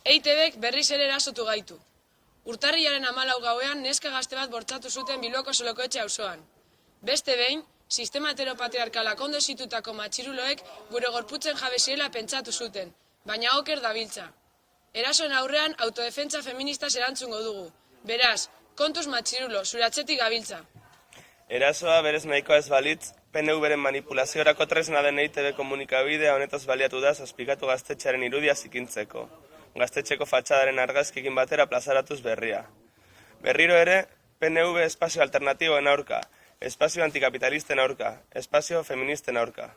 EITBek berriz ere erasotu gaitu. Urtarrilaren 14 gauean neska gazte bat bortxatu zuten Bilboko Solokoetxe auzoan. Beste behin, sistema heteropatriarkalak ondo zitutako matxiruloek gure gorputzen jabe zirela pentsatu zuten, baina oker dabiltza. Erasoen aurrean autodefentsa feministaz erantzungo dugu. Beraz, kontuz matxirulo, zure atzetik gabiltza. Erasoa berez nahikoa ez balitz, PNV-ren manipulaziorako tresna den EITB komunikabidea honetaz baliatu da zazpikatu gaztetxearen irudia zikintzeko. Gaztetxeko fatxadaren argazkikin batera plazaratuz berria. Berriro ere, PNV espazio alternatiboen aurka, espazio antikapitalisten aurka, espazio feministen aurka.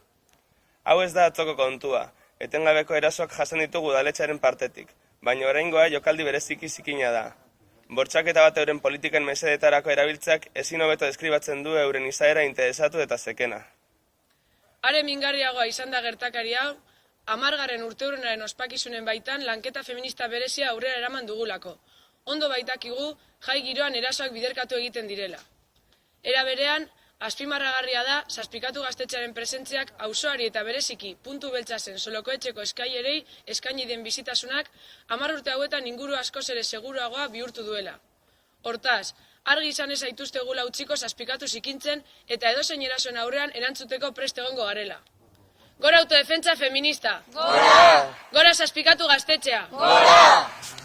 Hau ez da atzoko kontua, etengabeko erasoak jasan ditugu udaletxearen partetik, baina oraingoa jokaldi bereziki zikina da. Bortxaketa bat euren politiken mesedetarako erabiltzeak ezin hobeto deskribatzen du euren izaera interesatu eta zekena. Are mingarriagoa izan da gertakari hau, 10. urteurrenaren ospakizunen baitan lanketa feminista berezia aurrera eraman dugulako. Ondo baitakigu jai giroan erasoak biderkatu egiten direla. Era berean, azpimarragarria da zazpikatu gaztetxearen presentziak auzoari eta bereziki puntu beltza zen Solokoetxeko eskailerei eskaini den bizitasunak 10 urte hauetan inguru askoz ere seguruagoa bihurtu duela. Hortaz, argi izan ez aituztegula utziko zazpikatu zikintzen eta edozein erasoen aurrean erantzuteko prest egongo garela. Gora autodefentsa feminista! Gora! Gora zazpikatu gaztetxea! Gora!